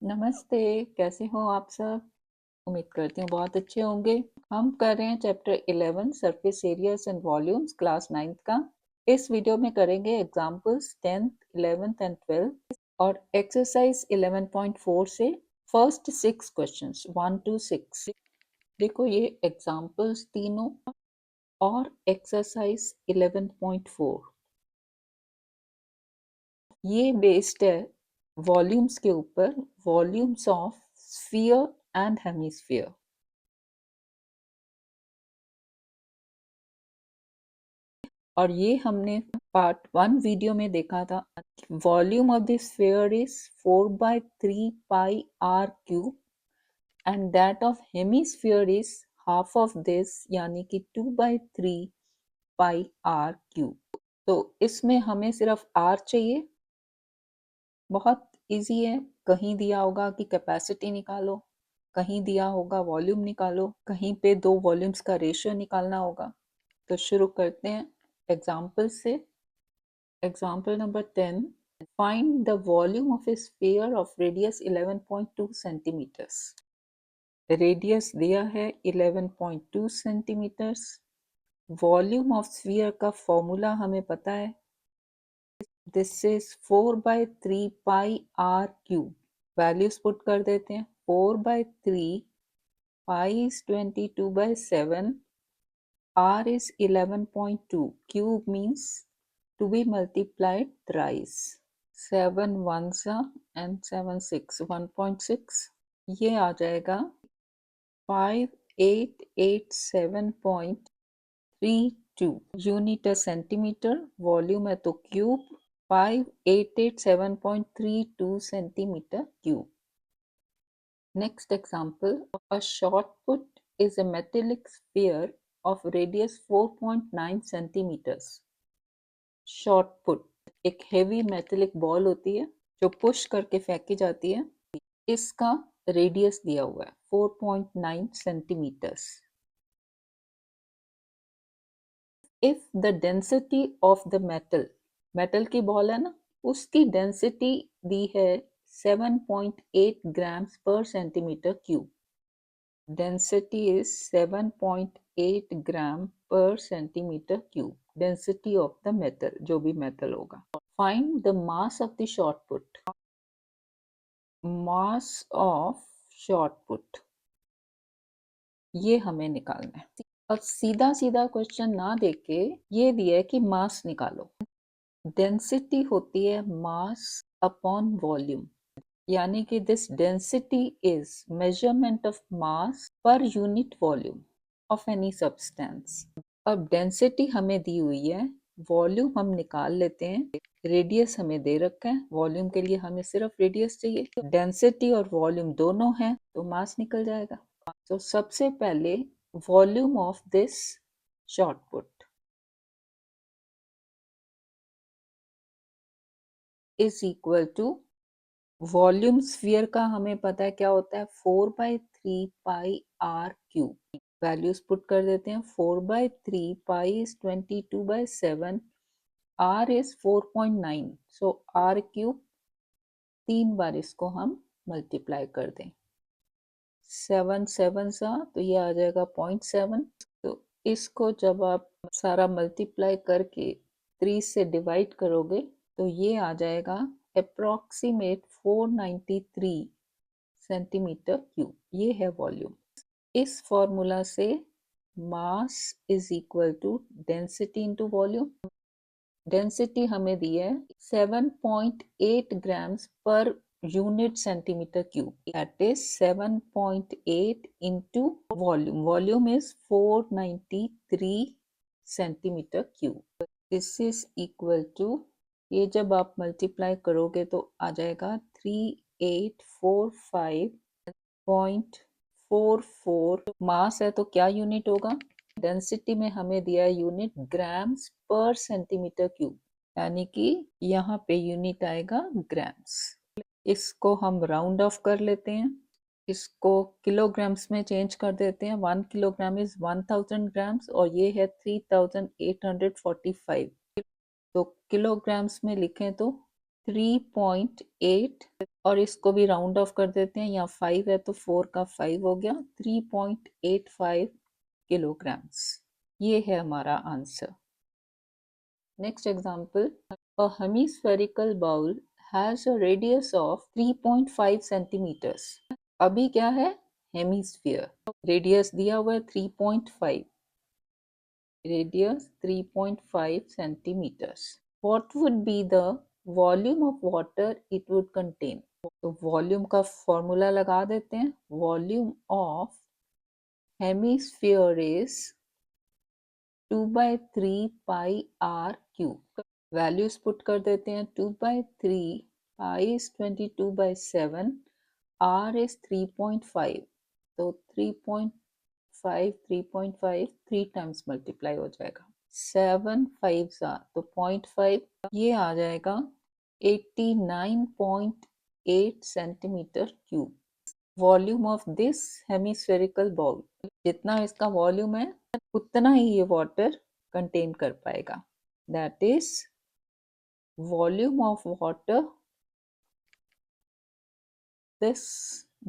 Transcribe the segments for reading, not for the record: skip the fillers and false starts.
नमस्ते, कैसे हो आप सब? उम्मीद करती हूँ बहुत अच्छे होंगे। हम कर रहे हैं chapter 11 surface areas and volumes class 9th का। इस वीडियो में करेंगे examples 10th, 11th and 12th और एक्सरसाइज 11.4 से फर्स्ट 6 क्वेश्चंस 1 to 6। देखो ये एग्जांपल्स तीनों और एक्सरसाइज 11.4 ये बेस्ड है वॉल्यूम्स के ऊपर, volumes of sphere and hemisphere. और ये हमने पार्ट 1 वीडियो में देखा था। Volume of the sphere is 4/3 pi are cube and that of hemisphere is half of this, यानी कि 2/3 पाई आर क्यूब। तो इसमें हमें सिर्फ आर चाहिए। बहुत इजी है। कहीं दिया होगा कि कैपेसिटी निकालो, कहीं दिया होगा वॉल्यूम निकालो, कहीं पे दो वॉल्यूम्स का रेशियो निकालना होगा। तो शुरू करते हैं एग्जाम्पल से। Example number 10, find the volume of a sphere of radius 11.2 centimeters। Radius दिया है 11.2 सेंटीमीटर्स। वॉल्यूम ऑफ स्फीयर का फॉर्मूला हमें पता है, this is 4/3 pi are cube. Values put कर देते हैं। 4/3, pi is 22/7, r is 11.2, cube means to be multiplied thrice। 7 ones and 7 6, 1.6, ये आ जाएगा 5887.32 यूनिट सेंटीमीटर। वॉल्यूम है तो cube, 5887.32 centimetre cube. Next example, a shot put is a metallic sphere of radius 4.9 centimeters। Shot put एक heavy metallic ball होती है जो push करके फेंकी जाती है। इसका रेडियस दिया हुआ है 4.9 centimetres. If the density of the metal, metal की बॉल है ना, उसकी डेंसिटी दी है 7.8 grams per centimetre cube. Density is 7.8 gram per centimetre cube, density of the metal, जो भी मेटल होगा। Find the mass of the shot put. Mass of shot put ये हमें निकालना है। अब सीधा सीधा क्वेश्चन ना देके ये दिया है कि मास निकालो। डेंसिटी होती है मास अपॉन वॉल्यूम, यानी कि this density is measurement of mass per unit volume of any substance. अब डेंसिटी हमें दी हुई है, वॉल्यूम हम निकाल लेते हैं। रेडियस हमें दे रखा है, वॉल्यूम के लिए हमें सिर्फ रेडियस चाहिए। डेंसिटी और वॉल्यूम दोनों हैं तो मास निकल जाएगा। तो सबसे पहले volume of this shot put is equal to, volume sphere का हमें पता है क्या होता है, 4/3 pi are cube. Values put कर देते हैं। 4/3 pi is 22/7, r is 4.9, so r cube 3 बार इसको हम मल्टीप्लाई कर दें। 7 7 सा तो ये आ जाएगा 0.7। तो इसको जब आप सारा मल्टीप्लाई करके 3 से डिवाइड करोगे तो ये आ जाएगा अप्रोक्सीमेट 493 सेंटीमीटर क्यूब। ये है वॉल्यूम। इस फॉर्मूला से mass is equal to density into volume. Density हमें दी है 7.8 grams per unit centimetre cube, that is 7.8 into volume. Volume is 493 centimetre cube. This is equal to, ये जब आप मल्टीप्लाई करोगे तो आ जाएगा 3845.44। मास है तो क्या यूनिट होगा, डेंसिटी में हमें दिया है unit grams per centimetre cube, यानी कि यहाँ पे यूनिट आएगा ग्राम्स। इसको हम राउंड ऑफ कर लेते हैं, इसको किलोग्राम्स में चेंज कर देते हैं। 1 किलोग्राम इज 1000 ग्राम्स और ये है 3845। तो किलोग्राम्स में लिखें तो 3.8 और इसको भी राउंड ऑफ कर देते हैं, यहाँ 5 है तो 4 का 5 हो गया, 3.85 kilograms। ये है हमारा answer. Next example, a hemispherical bowl has a radius of 3.5 centimeters। अभी क्या है, हेमीस्फीयर, रेडियस दिया हुआ है 3.5, radius 3.5 centimeters। What would be the volume of water it would contain? तो वॉल्यूम का फॉर्मूला लगा देते हैं, volume of hemisphere is 2/3 pi are cube. Values put कर देते हैं, 2/3 पाई इज 22/7, आर इज 3.5, तो 3.5 3 टाइम्स मल्टीप्लाई हो जाएगा, 7 5 तो 0.5, ये आ जाएगा 89.8 centimetre cube. Volume of this hemispherical bowl, जितना इसका वॉल्यूम है उतना ही ये वाटर कंटेन कर पाएगा। That is volume of water this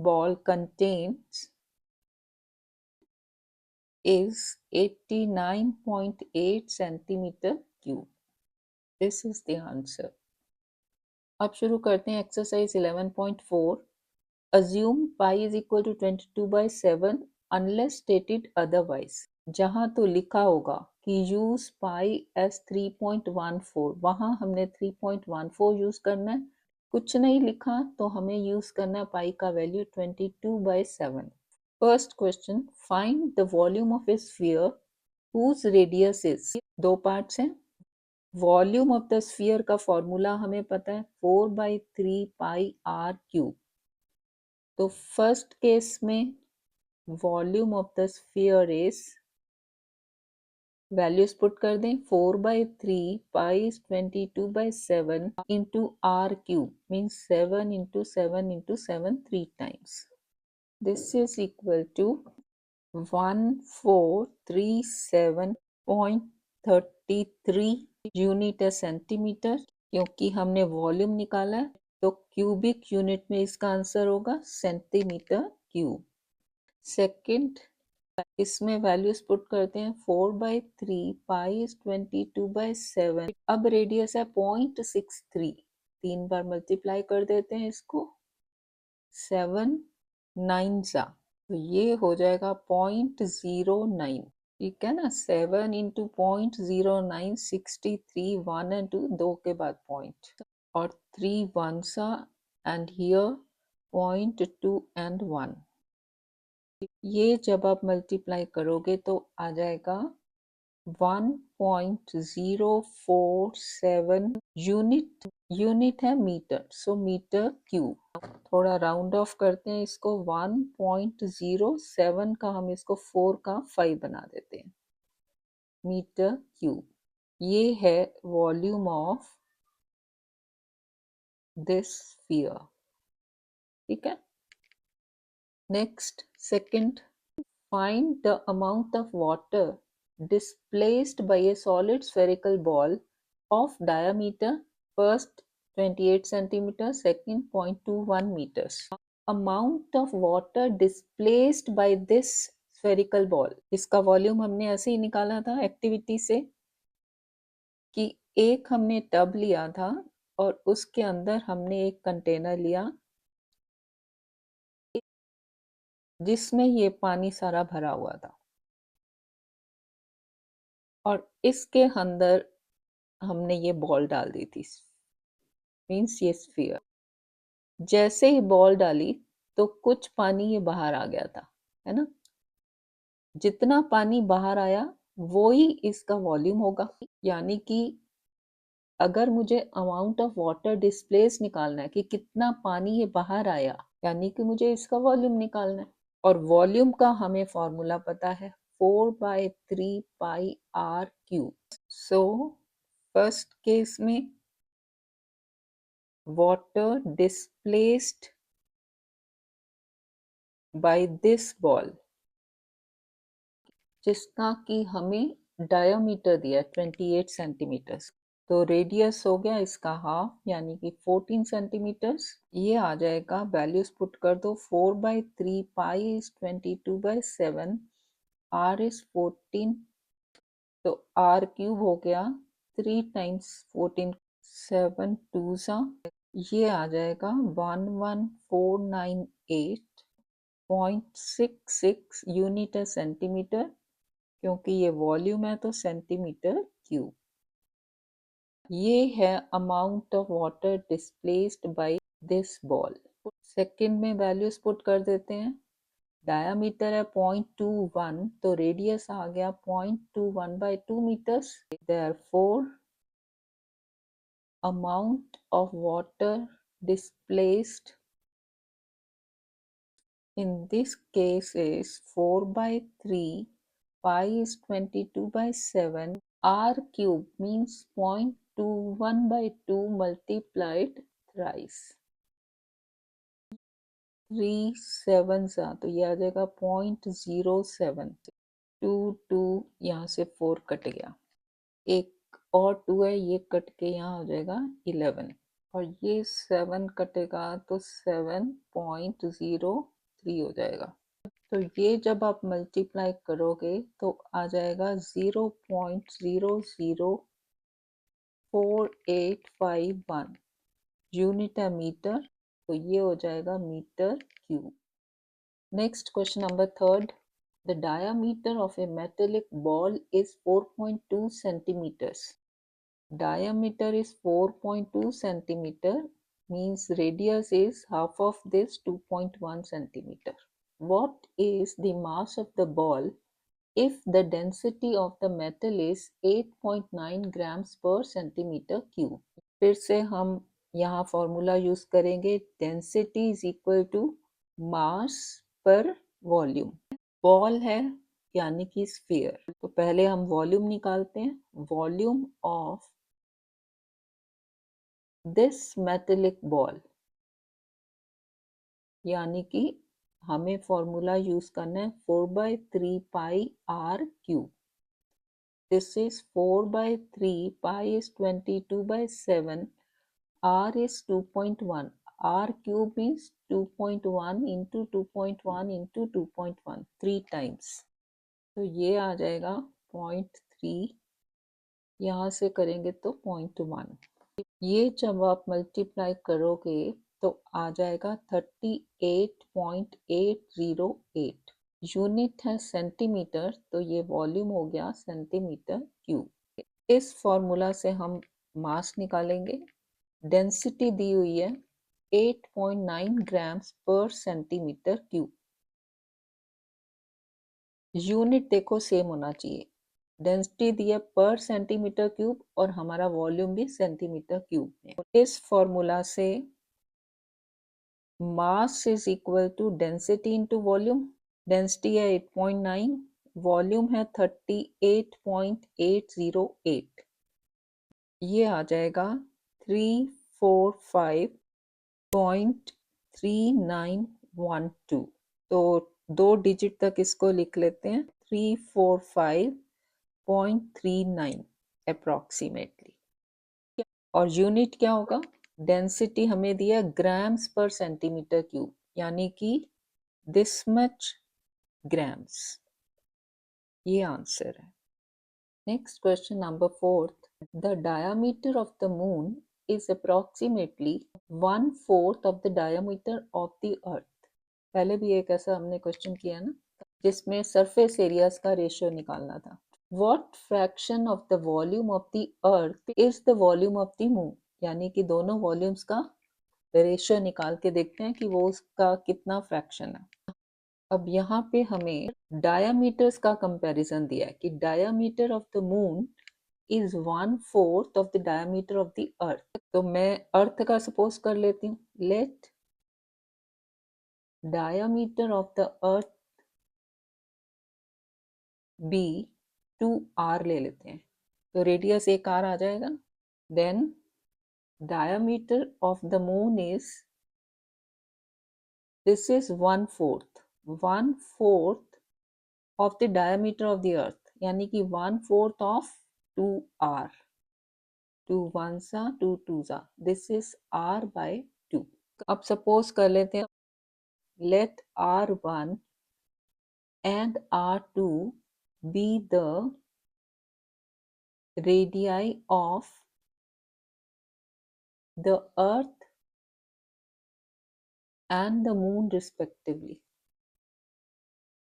ball contains is 89.8 centimeter cube. This is the answer. अब शुरू करते हैं exercise 11.4। Assume pi is equal to 22/7 unless stated otherwise। जहाँ तो लिखा होगा कि use pi as 3.14, वहाँ हमने 3.14 यूज करना है। कुछ नहीं लिखा तो हमें यूज करना है पाई का value 22/7। First question, find the volume of a sphere whose radius is, दो पार्ट्स हैं। वॉल्यूम ऑफ द स्फीयर का फॉर्मूला हमें पता है 4/3 पाई आर क्यूब। तो फर्स्ट केस में volume of the sphere is, values put कर दें, 4/3 pi is 22/7 into r cube, means 7 into 7 into 7 3 times. This is equal to 1437.33 unit है centimetre. क्योंकि हमने वॉल्यूम निकाला है तो क्यूबिक यूनिट में इसका आंसर होगा सेंटीमीटर क्यूब। सेकंड, इसमें वैल्यूज पुट करते हैं, 4/3 पाई इज 22/7। अब रेडियस है 0.63, 3 बार मल्टीप्लाई कर देते हैं इसको, 7 9 तो ये हो जाएगा 0.09। ठीक है ना, 7 इंटू 0.09, 63, 1 एंड 2, 2 के बाद पॉइंट, और 3 1 एंड हियर 0.2 एंड 1। ये जब आप मल्टीप्लाई करोगे तो आ जाएगा 1.047 यूनिट। यूनिट है मीटर, सो मीटर क्यूब। थोड़ा राउंड ऑफ करते हैं इसको, 1.07 का हम इसको 4 का 5 बना देते हैं, मीटर क्यूब। ये है वॉल्यूम ऑफ दिस स्फीयर। ठीक है। Next, second, find the amount of water displaced by a solid spherical ball of diameter, first 28 centimeter, second 0.21 meters। Amount of water displaced by this spherical ball, इसका volume हमने ऐसे ही निकाला था activity से कि एक हमने टब लिया था और उसके अंदर हमने एक कंटेनर लिया जिसमें ये पानी सारा भरा हुआ था, और इसके अंदर हमने ये बॉल डाल दी थी, मीन्स ये स्फीयर। जैसे ही बॉल डाली तो कुछ पानी ये बाहर आ गया था, है ना। जितना पानी बाहर आया वो ही इसका वॉल्यूम होगा। यानी कि अगर मुझे अमाउंट ऑफ वाटर डिस्प्लेस निकालना है कि कितना पानी ये बाहर आया, यानी कि मुझे इसका वॉल्यूम निकालना है। और वॉल्यूम का हमें फॉर्मूला पता है 4/3 pi are cube. So first case में water displaced by this ball, जिसका कि हमें डायमीटर दिया 28 सेंटीमीटर, तो रेडियस हो गया इसका हाफ यानी कि 14 सेंटीमीटर्स। ये आ जाएगा, वैल्यूज पुट कर दो, 4/3 पाई इज 22/7, r इज 14, तो r क्यूब हो गया 3 टाइम्स 14, 7 2 सा, ये आ जाएगा 11498.66 यूनिट सेंटीमीटर, क्योंकि ये वॉल्यूम है तो सेंटीमीटर क्यूब। ये है amount of water displaced by this ball. Second में वैल्यूज पुट कर देते हैं। डायामीटर है 0.21, तो रेडियस आ गया 0.21/2 metres. Therefore amount of water displaced in this case is 4/3, pi is 22/7, r cube means 0.21/2 multiplied thrice, 3 7 तो ये आ जाएगा 0.07, 2 यहाँ से 4 कट गया, एक और 2 है ये कट के यहाँ हो जाएगा 11, और ये 7 कटेगा तो 7.03 हो जाएगा। तो ये जब आप मल्टीप्लाई करोगे तो आ जाएगा 0.004851 यूनिट है मीटर, तो ये हो जाएगा metre cube. Next question number third, the diameter of a metallic ball is 4.2 centimeters. Diameter is 4.2 centimeter, means radius is half of this 2.1 centimeter. What is the mass of the ball if the density of the metal is 8.9 grams per centimeter cube? फिर से हम यहाँ formula use करेंगे, density is equal to mass per volume. Ball है यानी कि sphere, तो पहले हम वॉल्यूम निकालते हैं। Volume of this metallic ball, यानी कि हमें फॉर्मूला यूज करना है 4/3 पाई r cube. This is 4/3, pi is 22/7, r is 2.1, r cube is 2.1 into 2.1 into 2.1, 3 times, तो ये आ जाएगा 0.3, यहाँ से करेंगे तो 0.1। ये जब आप मल्टीप्लाई करोगे तो आ जाएगा 38.808, यूनिट है सेंटीमीटर, तो ये वॉल्यूम हो गया सेंटीमीटर क्यूब। इस फॉर्मूला से हम मास निकालेंगे। डेंसिटी दी हुई है 8.9 grams per centimetre cube, unit देखो सेम होना चाहिए। डेंसिटी दी है पर सेंटीमीटर क्यूब और हमारा वॉल्यूम भी सेंटीमीटर क्यूब में। इस फॉर्मूला से mass is equal to density into volume. Density है 8.9, वॉल्यूम है 38.808, ये आ जाएगा 345.3912। तो 2 डिजिट तक इसको लिख लेते हैं, 345.39 अप्रोक्सीमेटली। और यूनिट क्या होगा? डेंसिटी हमें दिया ग्राम्स पर सेंटीमीटर क्यूब, यानी कि दिस मच ग्राम्स, ये आंसर है। Next question number fourth, the diameter of the moon is approximately 1/4 of the diameter of the earth। पहले भी एक ऐसा हमने क्वेश्चन किया ना, जिसमें सरफेस एरियाज का रेशियो निकालना था। What fraction of the volume of the earth is the volume of the moon? यानी कि दोनों वॉल्यूम्स का रेशियो निकाल के देखते हैं कि वो उसका कितना फ्रैक्शन है। अब यहाँ पे हमें डायामीटर्स का कंपैरिजन दिया है कि diameter of the moon is 1/4 of the diameter of the earth। तो मैं अर्थ का सपोज कर लेती हूँ। Let diameter of the earth be 2r ले लेते हैं, तो रेडियस 1r आ जाएगा। Then diameter of the moon is, this is 1/4 of the diameter of the earth, यानी कि 1/4 of 2r। 2 1 सा 2 2 सा, दिस इज r by 2. अब सपोज कर लेते हैं, let r1 and r2 be the radii of the earth and the moon respectively.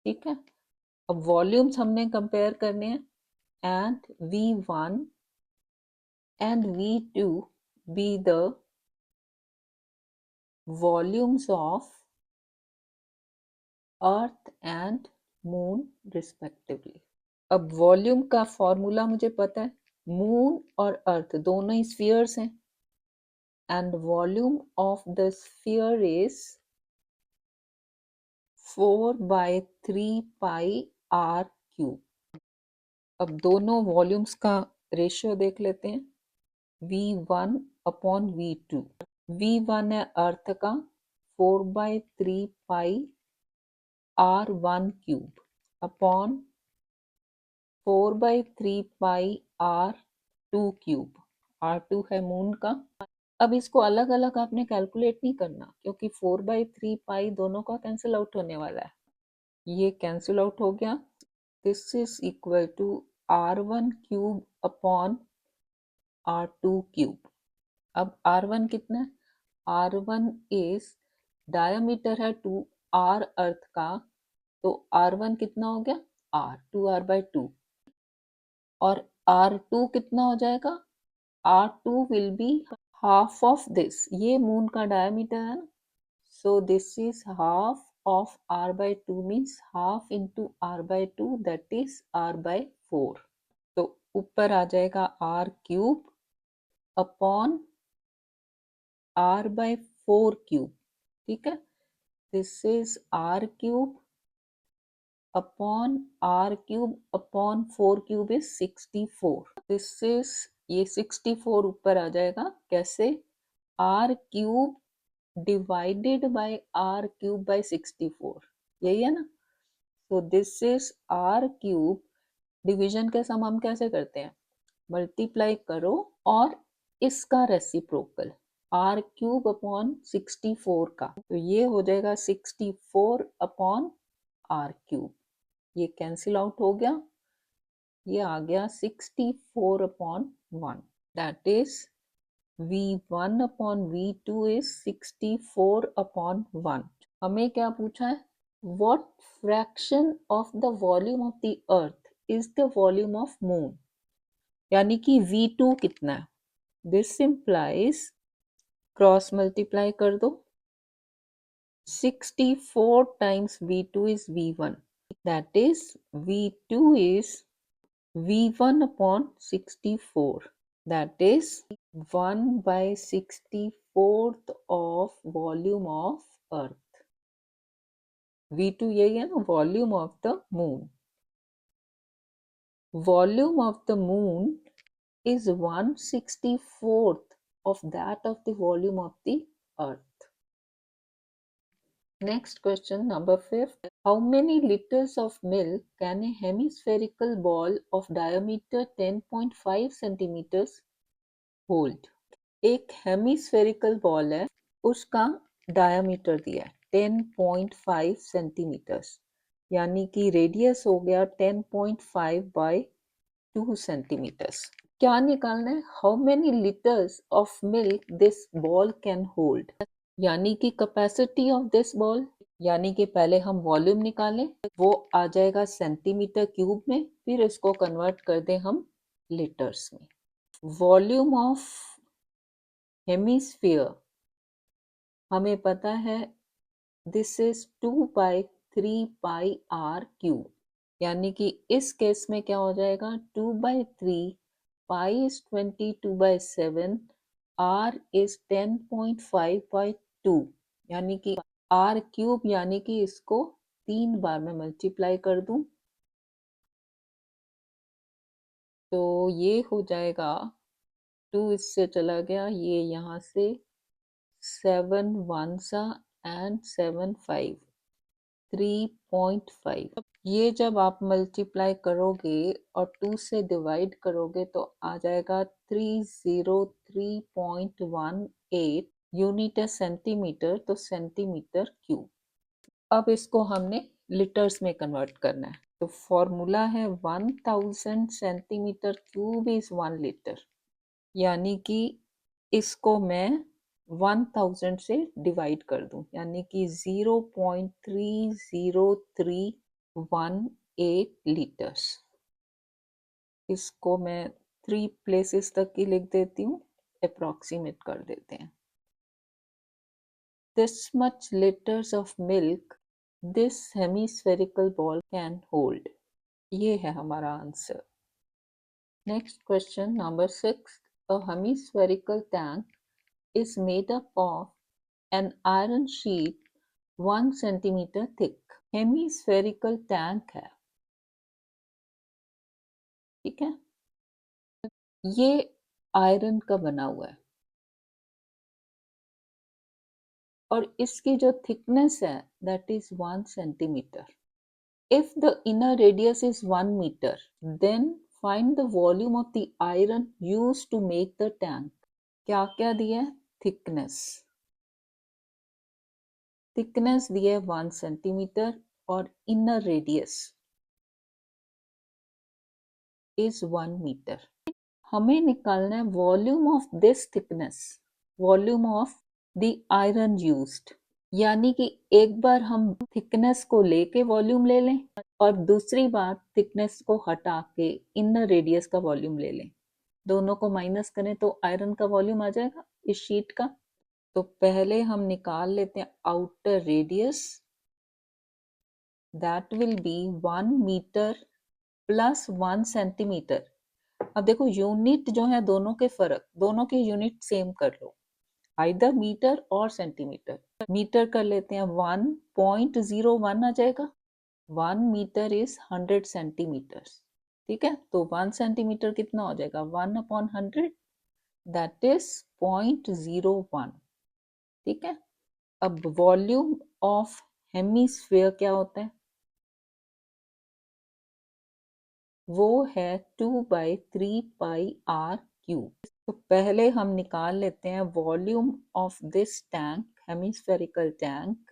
ठीक है, अब वॉल्यूम्स हमने कंपेयर करने हैं, and v1 and v2 be the volumes of earth and moon respectively. अब वॉल्यूम का फॉर्मूला मुझे पता है, मून और अर्थ दोनों ही स्फीयर्स हैं, and volume of the sphere is 4/3 pi are cube. अब दोनों वॉल्यूम्स का रेशियो देख लेते हैं, v1 अपॉन v2. v1 है अर्थ का 4/3 पाई r1 क्यूब अपॉन 4/3 पाई r2 क्यूब. r2 है मून का. अब इसको अलग अलग आपने कैलकुलेट नहीं करना, क्योंकि 4/3 पाई दोनों का कैंसिल आउट होने वाला है. ये कैंसिल आउट हो गया. This is equal to r1 cube upon r2 cube. अब r1 कितना है, r1 इज डायमीटर है 2r अर्थ का, तो r1 कितना हो गया, r 2r/2. और r2 कितना हो जाएगा, r2 will be half of this. ये मून का डायमीटर है ना, so this is half of r/2 means half into r/2, that is r/4. तो ऊपर आ जाएगा r cube upon r/4 cube. ठीक है, this is r cube upon r cube upon 4 cube is 64. This is, ये 64 ऊपर आ जाएगा. कैसे, r cube divided by r cube by 64, यही है ना. So this is r cube. Division के सम हम कैसे करते हैं, मल्टीप्लाई करो और इसका रेसिप्रोकल r क्यूब अपॉन 64 का, तो ये हो जाएगा 64 अपॉन r क्यूब. ये कैंसिल आउट हो गया, ये आ गया 64 upon 1, that is v1 upon v2 is 64 upon 1. हमें क्या पूछा है, what fraction of the volume of the earth is the volume of moon, यानी कि v2 कितना है. दिस implies, क्रॉस मल्टीप्लाई कर दो, 64 times v2 is v1, that is v2 is v1 upon 64, that is 1/64th of volume of earth. v2 यही है ना, volume of the moon. Volume of the moon is 1/64th of that of the volume of the earth. Next question, number 5. How many liters of milk can a hemispherical ball of diameter 10.5 centimeters hold? एक hemispherical ball है, उसका diameter दिया है 10.5 centimetres, यानी कि radius हो गया 10.5 bye 2 centimetres. क्या निकालना है, how many litres of milk this ball can hold, यानी कि कैपेसिटी ऑफ दिस बॉल. यानी कि पहले हम वॉल्यूम निकालें, वो आ जाएगा सेंटीमीटर क्यूब में, फिर इसको कन्वर्ट कर दें हम लीटर्स में. वॉल्यूम ऑफ हेमिस्फीयर हमें पता है, this is 2/3 pi are cube, यानी कि इस केस में क्या हो जाएगा, 2/3, पाई इज 22/7, आर इज 10.5/2, यानी कि आर क्यूब, यानी कि इसको 3 बार में मल्टीप्लाई कर दूं तो ये हो जाएगा 2 इससे चला गया, ये यहाँ से 7 1 सा एंड 7 5, 3.5। ये जब आप मल्टीप्लाई करोगे और 2 से डिवाइड करोगे तो आ जाएगा 303.18 यूनिट है सेंटीमीटर, तो सेंटीमीटर क्यूब। अब इसको हमने लीटर्स में कन्वर्ट करना है, तो फॉर्मूला है 1000 सेंटीमीटर क्यूब इज 1 लीटर, यानी कि इसको मैं 1000 से डिवाइड कर दूं, यानी कि 0.30318 लीटर्स। इसको मैं 3 प्लेसेस तक की लिख देती हूँ, अप्रॉक्सीमेट कर देते हैं। This much liters of milk this hemispherical ball can hold। ये है हमारा answer. Next question number 6। A hemispherical tank is made up of an iron sheet 1 centimeter thick। Hemispherical tank है, ठीक है, ये आयरन का बना हुआ है और इसकी जो थिकनेस है that is 1 centimetre. If the inner radius is 1 meter, then find the volume of the iron used to make the tank। क्या क्या दिया है? थिकनेस, थिकनेस दिया है 1 सेंटीमीटर और इनर रेडियस इज 1 मीटर। हमें निकालना है volume of this thickness, volume of the iron used, यानी कि एक बार हम थिकनेस को लेके वॉल्यूम ले लें और दूसरी बार थिकनेस को हटा के इनर रेडियस का वॉल्यूम ले लें। दोनों को माइनस करें तो आयरन का वॉल्यूम आ जाएगा इस शीट का। तो पहले हम निकाल लेते हैं outer radius, that will be 1 metre plus 1 centimetre. अब देखो यूनिट जो है दोनों के फर्क, दोनों की यूनिट सेम कर लो, आइदर मीटर और सेंटीमीटर। मीटर कर लेते हैं 1.01 आ जाएगा, 1 मीटर इज 100 सेंटीमीटर, ठीक है। तो 1 सेंटीमीटर कितना हो जाएगा, 1/100, दैट इज 0.01, ठीक है। अब वॉल्यूम ऑफ हेमीस्फीयर क्या होता है, वो है 2/3πr³। तो पहले हम निकाल लेते हैं volume of this tank, hemispherical tank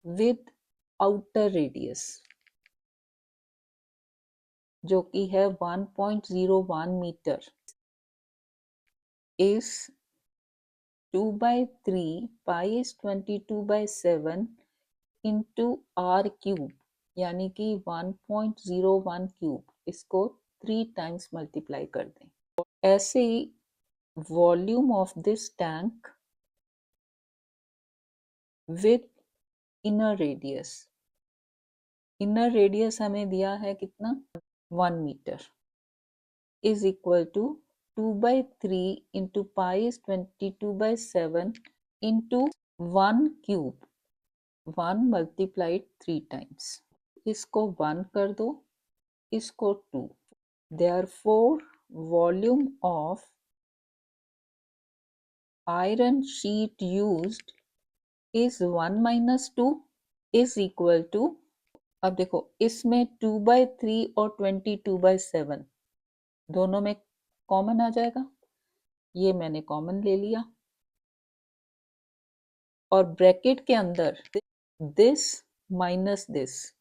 with outer radius, जो कि है 1.01 metre, is 2/3, pi is 22/7 into r cube, यानी कि 1.01 क्यूब। इसको 3 टाइम्स मल्टीप्लाई कर दें। ऐसे ही volume of this tank with inner radius, inner radius हमें दिया है कितना, 1 meter, is equal to 2/3 into pi is 22/7 into 1 cube, 1 multiplied 3 times. इसको 1 कर दो, इसको 2, therefore volume of iron sheet used is 1 minus 2 is equal to, अब देखो इसमें 2/3 और 22/7 दोनों में कॉमन आ जाएगा, ये मैंने कॉमन ले लिया और ब्रैकेट के अंदर दिस माइनस दिस,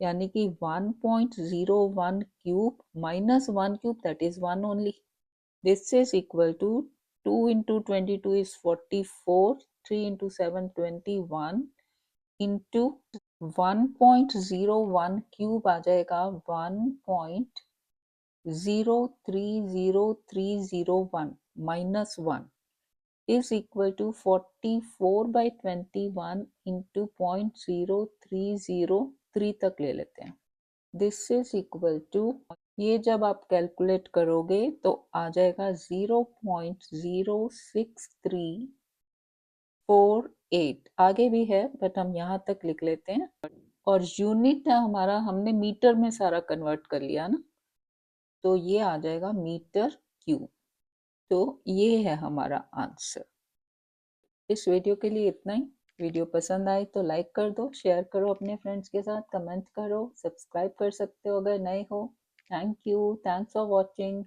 यानी कि 1.01 cube minus 1 cube, that is 1 only. This is equal to 2 into 22 is 44, 3 into 7 21 into 1.01 cube आ जाएगा 1.030301 minus 1 is equal to 44/21 into 0.0303 तक ले लेते हैं। दिस इज इक्वल टू, ये जब आप कैलकुलेट करोगे तो आ जाएगा 0.06348। आगे भी है बट हम यहाँ तक लिख लेते हैं। और यूनिट है हमारा, हमने मीटर में सारा कन्वर्ट कर लिया ना, तो ये आ जाएगा मीटर क्यूब। तो ये है हमारा आंसर। इस वीडियो के लिए इतना ही। वीडियो पसंद आई तो लाइक कर दो, शेयर करो अपने फ्रेंड्स के साथ, कमेंट करो, सब्सक्राइब कर सकते हो अगर नए हो। Thank you, thanks for watching.